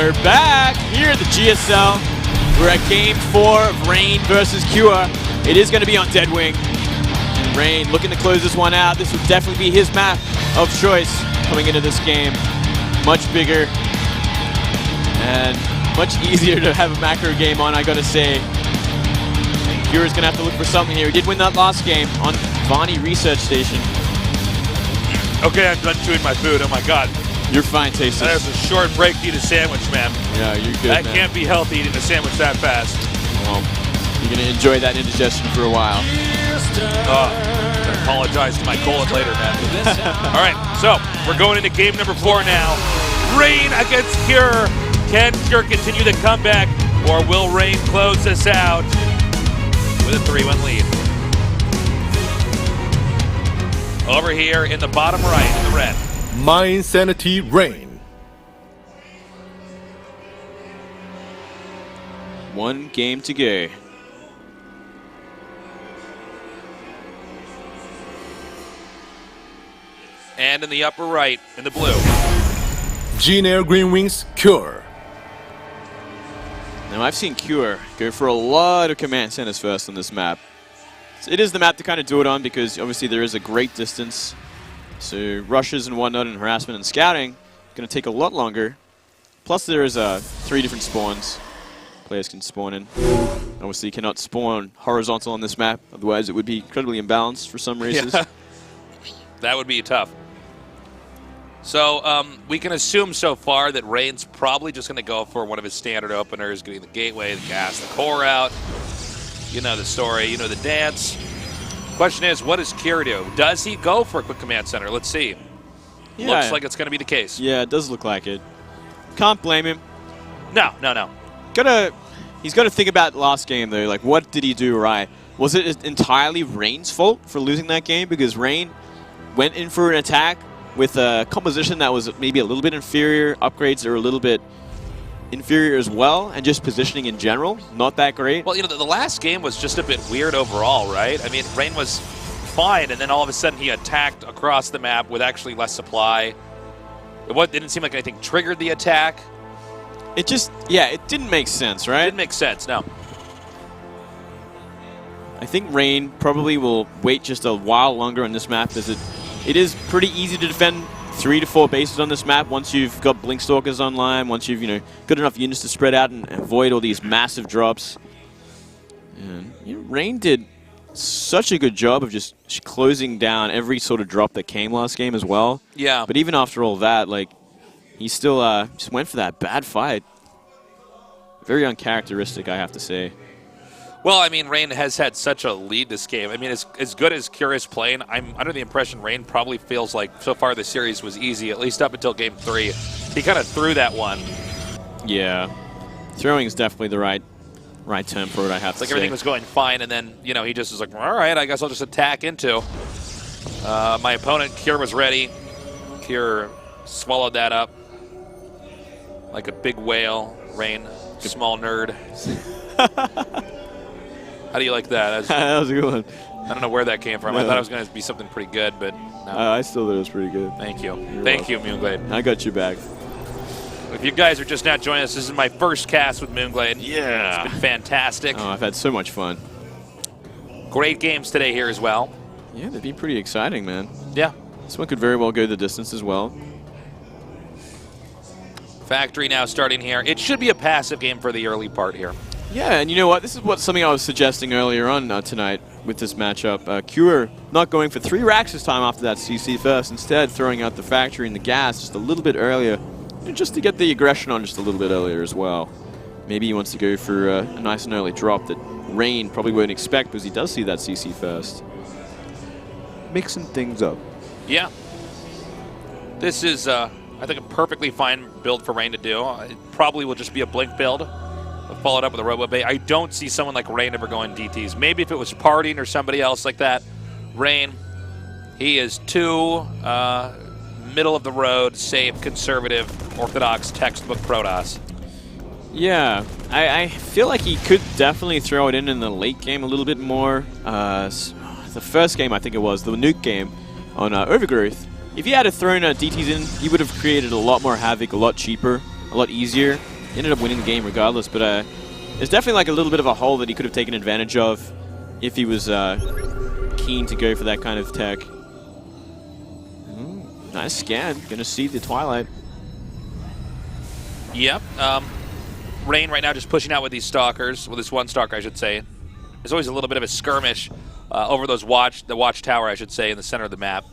We're back here at the GSL. We're at game 4 of Rain versus Cure. It is going to be on Deadwing. And Rain looking to close this one out. This would definitely be his map of choice coming into this game. Much bigger and much easier to have a macro game on, I gotta say. And Cure's going to have to look for something here. He did win that last game on Vani Research Station. Okay, I'm done chewing my food. Oh my god. You're fine, Tasteless. That was a short break to eat a sandwich, man. Yeah, you're good, That man. can't be healthy eating a sandwich that fast. Well, you're going to enjoy that indigestion for a while. I apologize to my colon later, man. All right, so we're going into game number 4 now. Rain against Cure. Can Cure continue the comeback, or will Rain close this out with a 3-1 lead? Over here in the bottom right, in the red. My Insanity Rain. One game to go. And in the upper right, in the blue. Jean Air Green Wings Cure. Now I've seen Cure go for a lot of command centers first on this map. So it is the map to kind of do it on because obviously there is a great distance. So rushes and whatnot and harassment and scouting going to take a lot longer. Plus there is 3 different spawns players can spawn in. Obviously you cannot spawn horizontal on this map, otherwise it would be incredibly imbalanced for some races. Yeah. That would be tough. So we can assume so far that Rain's probably just going to go for one of his standard openers, getting the gateway, the gas, the core out. You know the story, you know the dance. Question is, what does Cure do? Does he go for a quick command center? Let's see. Yeah. Looks like it's going to be the case. Yeah, it does look like it. Can't blame him. No. He's got to think about last game though. Like, what did he do right? Was it entirely Rain's fault for losing that game? Because Rain went in for an attack with a composition that was maybe a little bit inferior. Upgrades are a little bit inferior as well, and just positioning in general, not that great. Well, you know, the last game was just a bit weird overall, right? I mean, Rain was fine, and then all of a sudden he attacked across the map with actually less supply. It didn't seem like anything triggered the attack. It just, yeah, it didn't make sense, right? It didn't make sense, no. I think Rain probably will wait just a while longer on this map, as it is pretty easy to defend 3 to 4 bases on this map once you've got Blink Stalkers online, once you've got enough units to spread out and avoid all these massive drops. And Rain did such a good job of just closing down every sort of drop that came last game as well. Yeah. But even after all that, like, he still just went for that bad fight. Very uncharacteristic, I have to say. Well, I mean, Rain has had such a lead this game. I mean, as good as Cure is playing, I'm under the impression Rain probably feels like so far the series was easy, at least up until game 3. He kind of threw that one. Yeah. Throwing is definitely the right term for it, I have to say. Like everything was going fine, and then, he just was like, all right, I guess I'll just attack into. My opponent, Cure, was ready. Cure swallowed that up like a big whale. Rain, small nerd. How do you like that? That was a good one. I don't know where that came from. Yeah. I thought it was going to be something pretty good, but no. I still thought it was pretty good. Thank you. You're Thank you, welcome. Moonglade. I got you back. If you guys are just now joining us, this is my first cast with Moonglade. Yeah. It's been fantastic. Oh, I've had so much fun. Great games today here as well. Yeah, they've been pretty exciting, man. Yeah. This one could very well go the distance as well. Factory now starting here. It should be a passive game for the early part here. Yeah, and you know what? This is something I was suggesting earlier on tonight with this matchup. Cure not going for 3 racks this time after that CC first, instead throwing out the factory and the gas just a little bit earlier, just to get the aggression on just a little bit earlier as well. Maybe he wants to go for a nice and early drop that Rain probably won't expect because he does see that CC first. Mixing things up. Yeah. This is, I think, a perfectly fine build for Rain to do. It probably will just be a Blink build. Followed up with a Robo Bay. I don't see someone like Rain ever going DTs. Maybe if it was Partying or somebody else like that. Rain, he is too middle of the road, safe, conservative, orthodox, textbook Protoss. Yeah, I feel like he could definitely throw it in the late game a little bit more. The first game, I think it was, the nuke game on Overgrowth. If he had thrown DTs in, he would have created a lot more havoc, a lot cheaper, a lot easier He ended up winning the game regardless, but it's definitely like a little bit of a hole that he could have taken advantage of if he was keen to go for that kind of tech. Nice scan. Gonna see the Twilight. Yep. Rain right now just pushing out with these stalkers, with this one stalker, I should say. There's always a little bit of a skirmish over the watchtower, I should say, in the center of the map.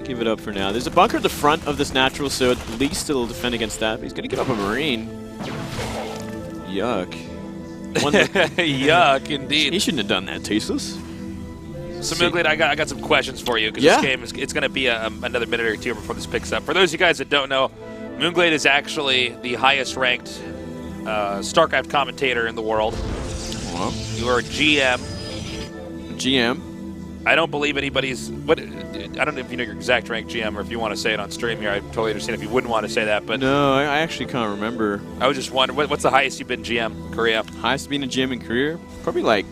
Give it up for now. There's a bunker at the front of this natural, so at least it'll defend against that. But he's going to give up a Marine. Yuck. Yuck, indeed. He shouldn't have done that, Tasteless. So, Moonglade, I got some questions for you, because this game, it's going to be another minute or two before this picks up. For those of you guys that don't know, Moonglade is actually the highest-ranked StarCraft commentator in the world. Well, You are a GM. GM. I don't believe anybody's... I don't know if you know your exact rank GM or if you want to say it on stream here. I totally understand if you wouldn't want to say that, but... No, I actually can't remember. I was just wondering, what's the highest you've been GM in Korea? Highest being a GM in career? Probably like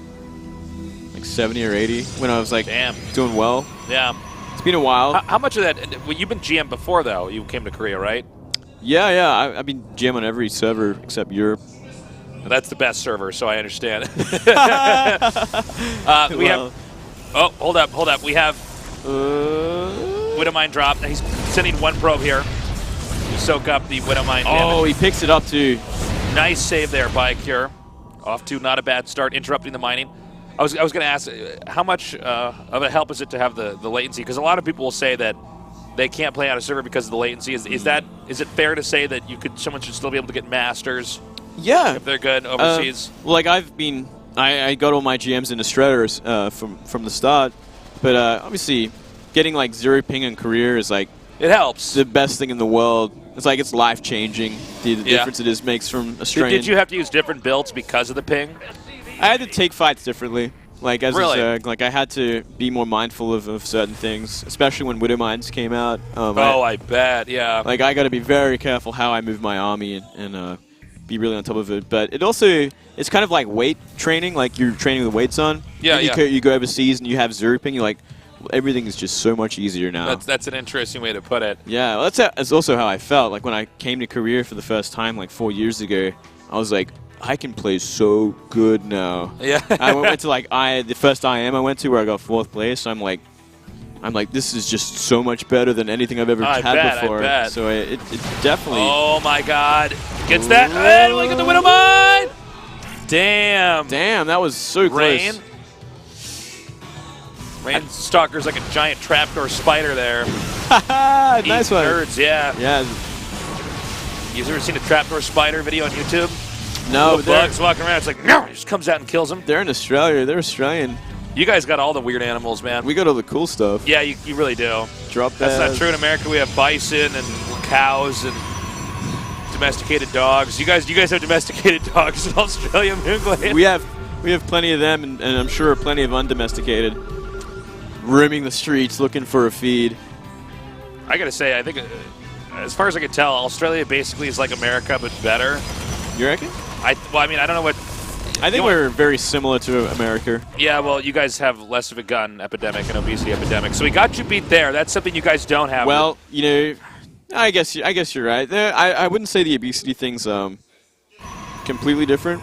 70 or 80 when I was like doing well. Yeah. It's been a while. How much of that... Well, you've been GM before, though. You came to Korea, right? Yeah. I've been GM on every server except Europe. That's the best server, so I understand. We have... Oh, hold up. We have Widowmine drop. He's sending one probe here to soak up the Widowmine damage. He picks it up too. Nice save there by Cure. Off to not a bad start, interrupting the mining. I was going to ask, how much of a help is it to have the latency? Because a lot of people will say that they can't play on a server because of the latency. Is it fair to say that someone should still be able to get masters? Yeah, if they're good overseas. Well, like I got all my GMs into Shredders from the start, but obviously getting like 0 ping in career is like it helps. The best thing in the world. It's like it's life changing. The difference it makes from Australian. Did you have to use different builds because of the ping? I had to take fights differently. Like as really? a Zerg, like I had to be more mindful of certain things, especially when Widow Mines came out. I bet, yeah. Like I got to be very careful how I move my army and be really on top of it. But it's kind of like weight training, like you're training with weights on. Yeah, you go overseas and you have 0 ping, you're like, everything is just so much easier now. That's an interesting way to put it. Yeah, well, that's also how I felt. Like when I came to career for the first time, like 4 years ago, I was like, I can play so good now. Yeah. I went to the first IM I went to where I got 4th place. So I'm like, this is just so much better than anything I've ever had before. I bet. So it definitely. Oh my God! Gets that? Hey, look at the Widow Mine! Damn! Damn, that was so close. Rain Stalker's like a giant trapdoor spider there. Nice one. Nerds, yeah. Yeah. You ever seen a trapdoor spider video on YouTube? No, but bugs walking around. It's like, no, he just comes out and kills them. They're in Australia. They're Australian. You guys got all the weird animals, man. We got all the cool stuff. Yeah, you really do. Drop That's not true in America. We have bison and cows and domesticated dogs. You guys have domesticated dogs in Australia, Moonglade. We have plenty of them, and I'm sure plenty of undomesticated, roaming the streets looking for a feed. I gotta say, I think, as far as I can tell, Australia basically is like America, but better. You reckon? I don't know what. I think we're very similar to America. Yeah, well, you guys have less of a gun epidemic and obesity epidemic, so we got you beat there. That's something you guys don't have. Well, I guess you're right. I wouldn't say the obesity thing's completely different.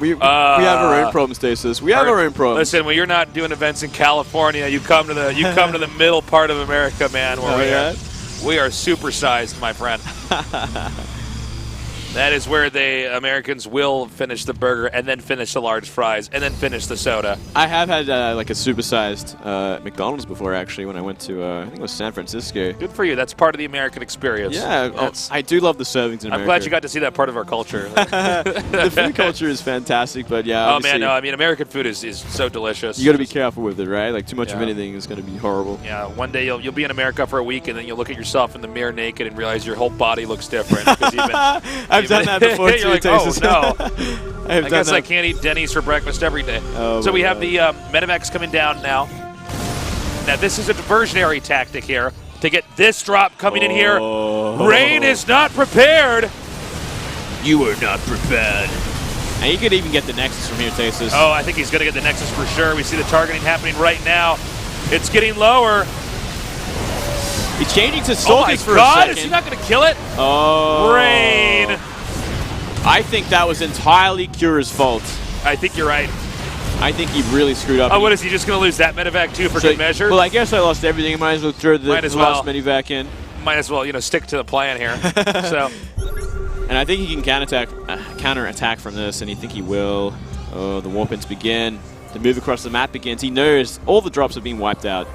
We have our own problems, Stasis. We have our own problems. Listen, when you're not doing events in California, you come to the middle part of America, man, where we are supersized, my friend. That is where the Americans will finish the burger and then finish the large fries and then finish the soda. I have had like a supersized McDonald's before, actually, when I went to I think it was San Francisco. Good for you. That's part of the American experience. Yeah, I do love the servings in America. I'm glad you got to see that part of our culture. The food culture is fantastic, but yeah. Oh man, no, I mean American food is so delicious. You got to be careful with it, right? Like too much of anything is going to be horrible. Yeah, one day you'll be in America for a week and then you'll look at yourself in the mirror naked and realize your whole body looks different because you've been. I've done that before too. You're like, oh no. I guess that. I can't eat Denny's for breakfast every day. Oh, so we have the Medivacs coming down now. Now this is a diversionary tactic here to get this drop coming in here. Rain is not prepared. You are not prepared. And he could even get the Nexus from here, Tasis. Oh, I think he's going to get the Nexus for sure. We see the targeting happening right now. It's getting lower. He's changing to Oh my Sorkus for a God, second. is he not going to kill it? Oh. Rain. I think that was entirely Cura's fault. I think you're right. I think he really screwed up. Oh, what is he just going to lose that medevac too for good measure? Well, I guess I lost everything. I might as well throw the last medevac in. Might as well, stick to the plan here. So, and I think he can counter-attack from this, and I think he will. Oh, the warp-ins begin. The move across the map begins. He knows all the drops have been wiped out.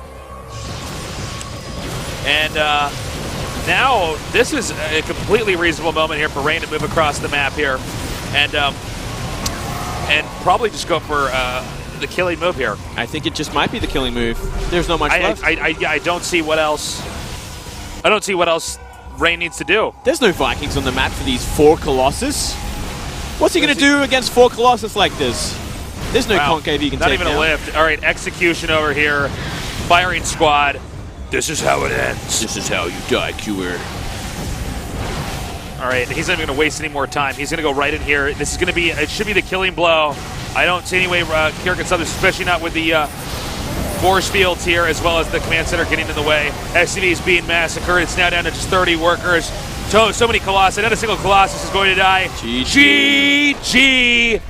And now this is a completely reasonable moment here for Rain to move across the map here, and probably just go for the killing move here. I think it just might be the killing move. There's not much left. I don't see what else. I don't see what else Rain needs to do. There's no Vikings on the map for these 4 Colossus. What's he going to do against 4 Colossus like this? There's no concave he can Not take even a lift. All right, execution over here. Firing squad. This is how it ends. This is how you die, Cure. All right, he's not even going to waste any more time. He's going to go right in here. This is going to be, it should be the killing blow. I don't see any way Cure can stop this, especially not with the force fields here, as well as the command center getting in the way. SCV is being massacred. It's now down to just 30 workers. So many Colossus. Not a single Colossus is going to die. GG.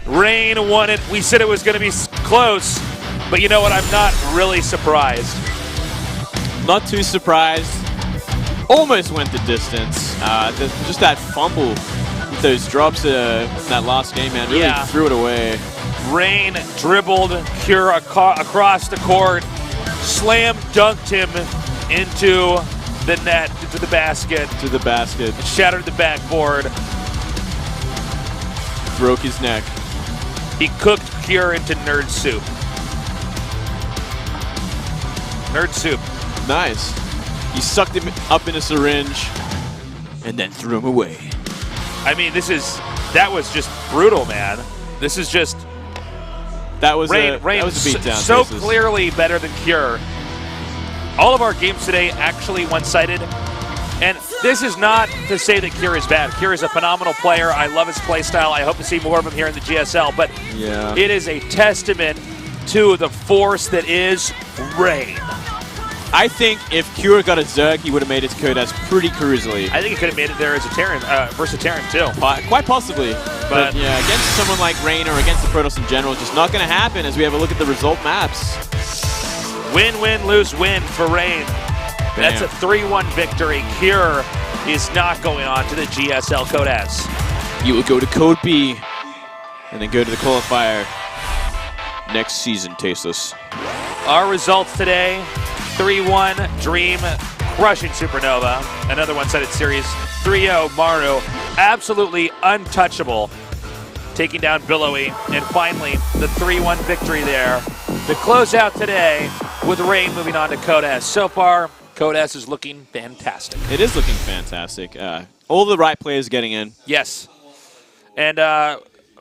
Rain won it. We said it was going to be close, but you know what? I'm not really surprised. Not too surprised. Almost went the distance. Just that fumble with those drops that last game, man, really threw it away. Rain dribbled Cure across the court, slam dunked him into the net, into the basket. To the basket. Shattered the backboard. Broke his neck. He cooked Cure into nerd soup. Nerd soup. Nice. He sucked him up in a syringe and then threw him away. I mean, that was just brutal, man. This is just that was Rain a beatdown. So clearly better than Cure. All of our games today actually one-sided. And this is not to say that Cure is bad. Cure is a phenomenal player. I love his play style. I hope to see more of him here in the GSL. But it is a testament to the force that is Rain. I think if Cure got a Zerg, he would have made it to Code S pretty cruisily. I think he could have made it there as a Terran, versus a Terran too. Quite possibly. But yeah, against someone like Rain or against the Protoss in general, just not going to happen as we have a look at the result maps. Win-win, lose-win for Rain. Bam. That's a 3-1 victory. Cure is not going on to the GSL Code S. You will go to Code B and then go to the qualifier next season, Tasteless. Our results today, 3-1 Dream crushing Supernova. Another one-sided series, 3-0 Maru, absolutely untouchable, taking down Billowy. And finally, the 3-1 victory there to close out today with Rain moving on to Code S. So far, Code S is looking fantastic. It is looking fantastic. All the right players getting in. Yes. And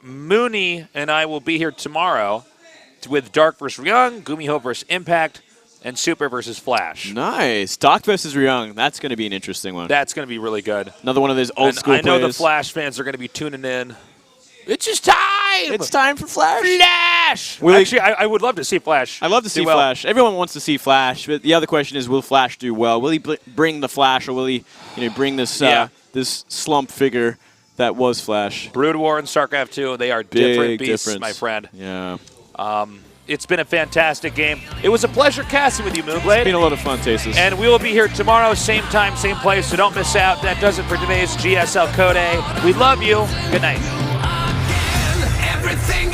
Mooney and I will be here tomorrow with Dark versus Young, Gumiho versus Impact, and Super versus Flash. Nice. Dark versus Ryung. That's going to be an interesting one. That's going to be really good. Another one of those old school I know players. the Flash fans are going to be tuning in. It's just time! It's time for Flash. Flash! Actually, I would love to see Flash. I love to see Flash. Everyone wants to see Flash, but the other question is, will Flash do well? Will he bring the Flash, or will he bring this this slump figure that was Flash? Brood War and StarCraft II, they are different beasts, my friend. Yeah. It's been a fantastic game. It was a pleasure casting with you, Moonblade. It's been a lot of fun, Tasteless. And we will be here tomorrow, same time, same place, so don't miss out. That does it for today's GSL Code A. We love you. Good night. Everything